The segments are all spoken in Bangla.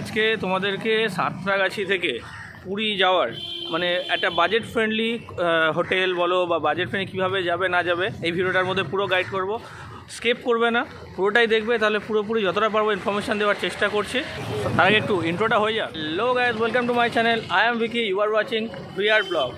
আজকে তোমাদেরকে সাঁতরাগাছি থেকে পুরী যাওয়ার মানে একটা বাজেট ফ্রেন্ডলি হোটেল বলো বা বাজেট ফ্রেন্ডলি কীভাবে যাবে না যাবে এই ভিডিওটার মধ্যে পুরো গাইড করব। স্কিপ করবে না, পুরোটাই দেখবে, তাহলে পুরোপুরি যতটা পারবো ইনফরমেশান দেওয়ার চেষ্টা করছি। তার আগে একটু ইন্ট্রোটা হয়ে যা। Hello guys, welcome to my channel. I am Vicky, you are watching VR blog.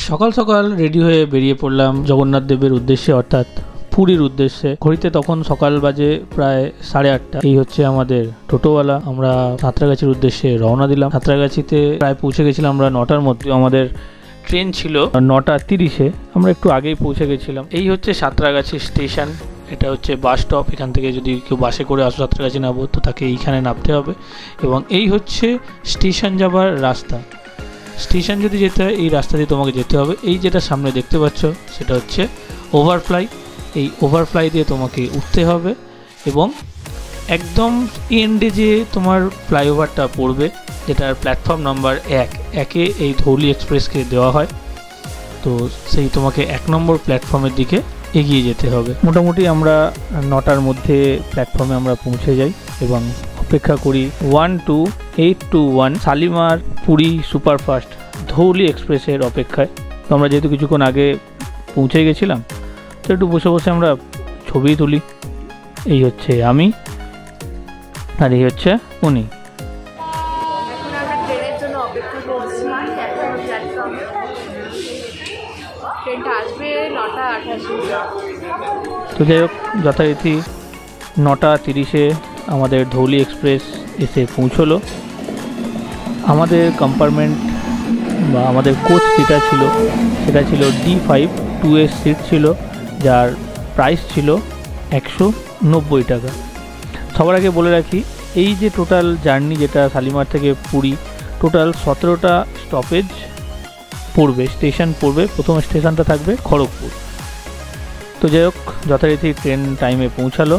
সকাল সকাল রেডি হয়ে বেরিয়ে পড়লাম জগন্নাথ দেবের উদ্দেশ্যে, অর্থাৎ পুরীর উদ্দেশ্যে। ঘড়িতে তখন সকাল বাজে প্রায় 8:30। এই হচ্ছে আমাদের টোটোওয়ালা। আমরা সাঁতরাগাছির উদ্দেশ্যে রওনা দিলাম। সাঁতরাগাছিতে প্রায় পৌঁছে গেছিলাম আমরা 9টার মধ্যে। আমাদের ট্রেন ছিল 9:30-এ, আমরা একটু আগেই পৌঁছে গেছিলাম। এই হচ্ছে সাঁতরাগাছি স্টেশন। এটা হচ্ছে বাস স্টপ। এখান থেকে যদি কেউ বাসে করে আসো সাঁতরাগাছি নামবো তো তাকে এইখানে নামতে হবে। এবং এই হচ্ছে স্টেশন যাবার রাস্তা। স্টেশন যদি যেতে হয় এই রাস্তা দিয়ে তোমাকে যেতে হবে। এই যেটা সামনে দেখতে পাচ্ছ সেটা হচ্ছে ওভারফ্লাই। এই ওভারফ্লাই দিয়ে তোমাকে উঠতে হবে এবং একদম এন্ডে যে তোমার ফ্লাইওভারটা পড়বে, যেটার প্ল্যাটফর্ম নাম্বার 1-এ এই ধৌলি এক্সপ্রেসকে দেওয়া হয়, তো সেই তোমাকে 1 নম্বর প্ল্যাটফর্মের দিকে এগিয়ে যেতে হবে। মোটামুটি আমরা 9টার মধ্যে প্ল্যাটফর্মে আমরা পৌঁছে যাই এবং অপেক্ষা করি 12821 শালিমার পুরী সুপারফাস্ট ধৌলি এক্সপ্রেসের অপেক্ষায়। তো আমরা যেহেতু কিছুক্ষণ আগে পৌঁছে গেছিলাম তো একটু বসে বসে আমরা ছবি তুলি। এই হচ্ছে আমি আর এই হচ্ছে উনি। তো যাই হোক, যথারীতি 9:30-এ আমাদের ধৌলি এক্সপ্রেস এসে পৌঁছলো। আমাদের কম্পার্টমেন্ট বা আমাদের কোচ যেটা ছিল সেটা ছিল D5 2A সিট ছিল, যার প্রাইস ছিল 190 টাকা। সবার আগে বলে রাখি, এই যে টোটাল জার্নি যেটা শালিমার থেকে পুরী, টোটাল 17টা স্টপেজ পড়বে, স্টেশন পড়বে। প্রথম স্টেশনটা থাকবে খড়গপুর। তো যাই হোক, যথারীতি ট্রেন টাইমে পৌঁছালো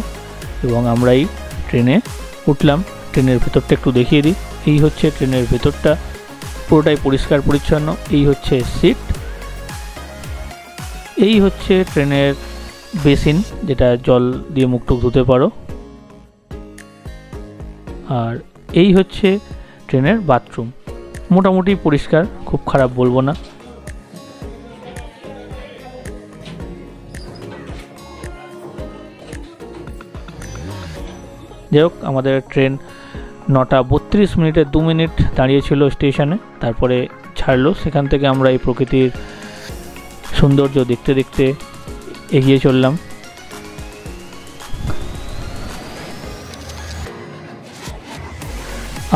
এবং আমরা এই ট্রেনে উঠলাম। ট্রেনের ভেতরটা একটু দেখিয়ে দিই। এই হচ্ছে ট্রেনের ভেতরটা, পুরোটাই পরিষ্কার পরিচ্ছন্ন। এই হচ্ছে সিট, এই হচ্ছে ট্রেনের বেসিন, যেটা জল দিয়ে মুখ টুক ধুতে পারো, আর এই হচ্ছে ট্রেনের বাথরুম। মোটামুটি পরিষ্কার, খুব খারাপ বলবো না। যাই হোক, আমাদের ট্রেন 9:32 2 মিনিট দাঁড়িয়েছিল স্টেশনে, তারপরে ছাড়লো। সেখান থেকে আমরা এই প্রকৃতির সৌন্দর্য দেখতে দেখতে এগিয়ে চললাম।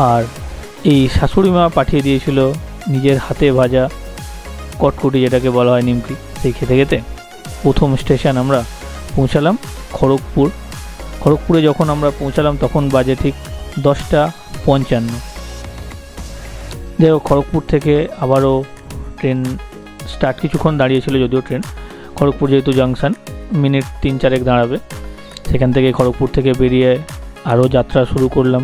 আর এই শাশুড়ি মা পাঠিয়ে দিয়েছিল নিজের হাতে ভাজা কটকটি, যেটাকে বলা হয় নিমকি। সেই খেতে খেতে প্রথম স্টেশন আমরা পৌঁছালাম খড়গপুর। খড়গপুরে যখন আমরা পৌঁছালাম তখন বাজে ঠিক 10:55। যাই হোক, খড়গপুর থেকে আবারও ট্রেন স্টার্ট। কিছুক্ষণ দাঁড়িয়েছিল যদিও ট্রেন, খড়গপুর যেহেতু জাংশন, মিনিট 3-4 দাঁড়াবে। সেখান থেকে খড়গপুর থেকে বেরিয়ে আরও যাত্রা শুরু করলাম।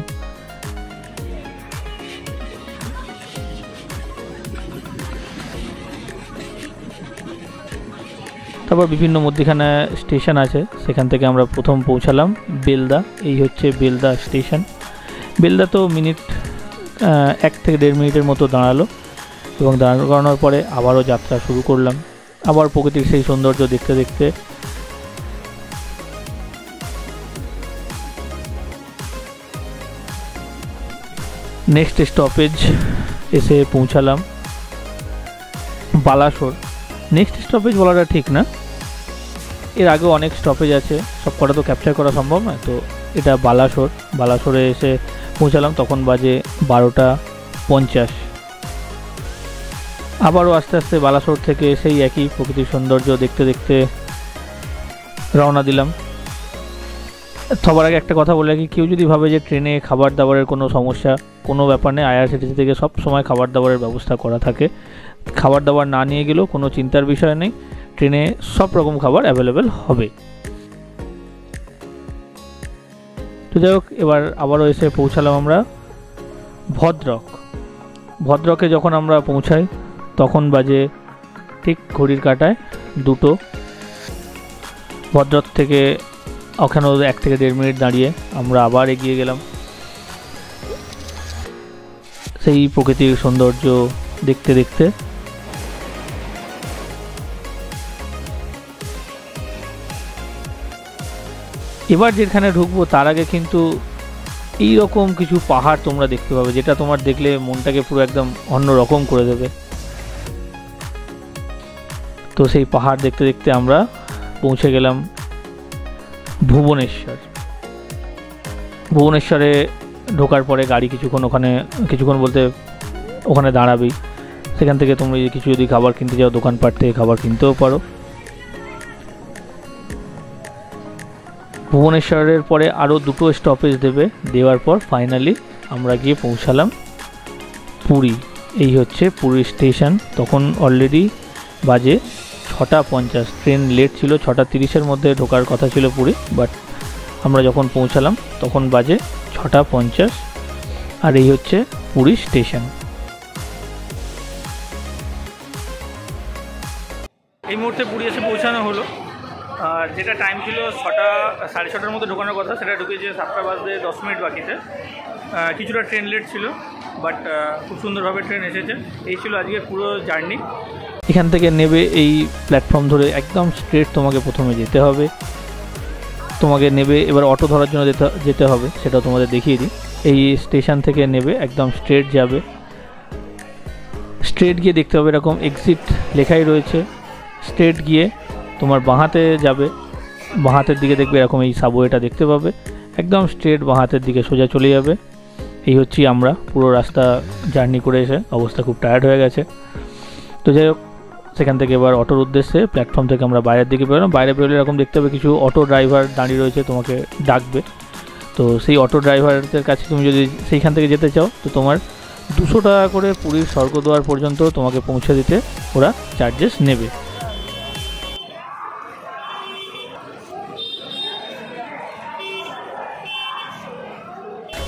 তারপর বিভিন্ন মধ্যখানে স্টেশন আছে, সেখান থেকে আমরা প্রথম পৌঁছালাম বেলদা। এই হচ্ছে বেলদা স্টেশন। বেলদা তো মিনিট 1 থেকে 1.5 মিনিটের মতো দাঁড়ালো এবং দাঁড়ানোর পরে আবারও যাত্রা শুরু করলাম। আবার প্রকৃতির সেই সৌন্দর্য দেখতে দেখতে নেক্সট স্টপেজ এসে পৌঁছালাম বালাসোর। নেক্সট স্টপেজ বলাটা ঠিক না, এর আগে অনেক স্টপেজ আছে, সব কটা তো ক্যাপচার করা সম্ভব নয়। তো এটা বালাসোর। বালাসোরে এসে পৌঁছালাম, তখন বাজে 12:50। আবারও আস্তে আস্তে বালাসোর থেকে সেই একই প্রকৃতির সৌন্দর্য দেখতে দেখতে রওনা দিলাম। সবার আগে একটা কথা বলে রাখি, কেউ যদি ভাবে যে ট্রেনে খাবার দাবারের কোনো সমস্যা, কোনো ব্যাপার নেই। IRCTC থেকে সব সময় খাবার দাবারের ব্যবস্থা করা থাকে। খাবার দাবার না নিয়ে গেলেও কোনো চিন্তার বিষয় নেই, ট্রেনে সব রকম খাবার অ্যাভেলেবেল হবে। তো যাই হোক, এবার আবারও এসে পৌঁছালাম আমরা ভদ্রকে। যখন আমরা পৌঁছাই তখন বাজে ঠিক ঘড়ির কাঁটায় 2টো। ভদ্রক থেকে ওখানেও 1 থেকে 1.5 মিনিট দাঁড়িয়ে আমরা আবার এগিয়ে গেলাম সেই প্রকৃতির সৌন্দর্য দেখতে দেখতে। এবার যেখানে ঢুকবো তার আগে কিন্তু এই রকম কিছু পাহাড় তোমরা দেখতে পাবে, যেটা তোমার দেখলে মনটাকে পুরো একদম অন্য রকম করে দেবে। তো সেই পাহাড় দেখতে দেখতে আমরা পৌঁছে গেলাম ভুবনেশ্বরে ঢোকার পরে গাড়ি কিছুক্ষণ বলতে ওখানে দাঁড়াবেই। সেখান থেকে তুমি কিছু যদি খাবার কিনতে যাও দোকানপাট থেকে খাবার কিনতেও পারো। ভুবনেশ্বরের পরে আরও 2টো স্টপেজ দেওয়ার পর ফাইনালি আমরা গিয়ে পৌঁছালাম পুরী। এই হচ্ছে পুরী স্টেশন। তখন অলরেডি বাজে 6:50, ট্রেন লেট ছিল, 6:30-এর মধ্যে ঢোকার কথা ছিল পুরী, বাট আমরা যখন পৌঁছালাম তখন বাজে 6:50। আর এই হচ্ছে পুরী স্টেশন। এই মুহূর্তে পুরী এসে পৌঁছানো হলো। আর যেটা টাইম ছিল 6:30-6:30 মধ্যে ঢোকানোর কথা, সেটা ঢুকেছে 7:10 বাকিতে। কিছুটা ট্রেন লেট ছিল, বাট খুব সুন্দরভাবে ট্রেন এসেছে। এই ছিল আজকের পুরো জার্নি। এখান থেকে নেবে এই প্ল্যাটফর্ম ধরে একদম স্ট্রেট তোমাকে প্রথমে যেতে হবে। তোমাকে নেবে এবার অটো ধরার জন্য যেতে হবে, সেটাও তোমাদের দেখিয়ে দিই। এই স্টেশন থেকে নেবে একদম স্ট্রেট যাবে। স্ট্রেট গিয়ে দেখতে হবে এরকম এক্সিট লেখাই রয়েছে। স্ট্রেট গিয়ে তোমার বাঁহাতে যাবে, বাঁহাতের দিকে দেখবে এরকম এই সাবওয়েটা দেখতে পাবে। একদম স্ট্রেট বাঁহাতের দিকে সোজা চলে যাবে। এই হচ্ছি আমরা পুরো রাস্তা জার্নি করে এসে অবস্থা খুব টায়ার্ড হয়ে গেছে। তো যাই হোক, সেখান থেকে এবার অটোর উদ্দেশ্যে প্ল্যাটফর্ম থেকে আমরা বাইরের দিকে বেরোলাম। বাইরে বেরোলে এরকম দেখতে হবে কিছু অটো ড্রাইভার দাঁড়িয়ে রয়েছে, তোমাকে ডাকবে। তো সেই অটো ড্রাইভারদের কাছে তুমি যদি সেইখান থেকে যেতে চাও তো তোমার 200 টাকা করে পুরীর স্বর্গদ্বার পর্যন্ত তোমাকে পৌঁছে দিতে ওরা চার্জেস নেবে।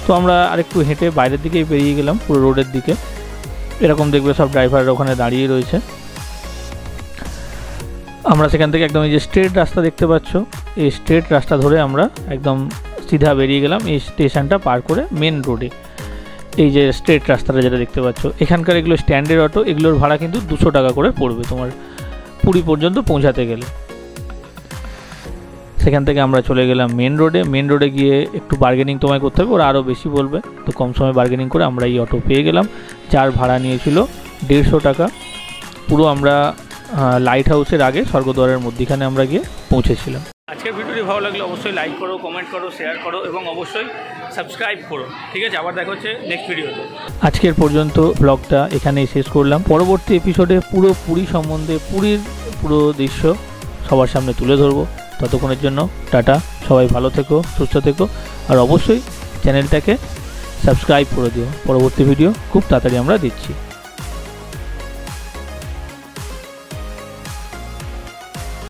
তো আমরা আরেকটু হেঁটে বাইরের দিকেই বেরিয়ে গেলাম, পুরো রোডের দিকে। এরকম দেখবে সব ড্রাইভাররা ওখানে দাঁড়িয়ে রয়েছে। আমরা সেখান থেকে একদম এই যে স্ট্রেট রাস্তা দেখতে পাচ্ছ, এই স্ট্রেট রাস্তা ধরে আমরা একদম সিধা বেরিয়ে গেলাম এই স্টেশনটা পার করে মেন রোডে। এই যে স্ট্রেট রাস্তাটা যেটা দেখতে পাচ্ছ, এখানকার এগুলো স্ট্যান্ডের অটো, এগুলোর ভাড়া কিন্তু 200 টাকা করে পড়বে তোমার পুরী পর্যন্ত পৌঁছাতে গেলে। সেখান থেকে আমরা চলে গেলাম মেন রোডে গিয়ে একটু বার্গেনিং তোমায় করতে হবে, ওরা আরও বেশি বলবে। তো কম সময় বার্গেনিং করে আমরা এই অটো পেয়ে গেলাম, যার ভাড়া নিয়েছিল 150 টাকা। পুরো আমরা লাইট হাউসের আগে স্বর্গদ্বারের মধ্যখানে আমরা গিয়ে পৌঁছেছিলাম। আজকের ভিডিওটি ভালো লাগলে অবশ্যই লাইক করো, কমেন্ট করো, শেয়ার করো এবং অবশ্যই সাবস্ক্রাইব করো। ঠিক আছে, আবার দেখা হচ্ছে নেক্সট ভিডিওতে। আজকের পর্যন্ত ব্লগটা এখানেই শেষ করলাম। পরবর্তী এপিসোডে পুরো পুরী সম্বন্ধে, পুরীর পুরো দৃশ্য সবার সামনে তুলে ধরবো। ততক্ষণের জন্য টাটা, সবাই ভালো থেকো, সুস্থ থেকো, আর অবশ্যই চ্যানেলটাকে সাবস্ক্রাইব করে দিও। পরবর্তী ভিডিও খুব তাড়াতাড়ি আমরা দিচ্ছি।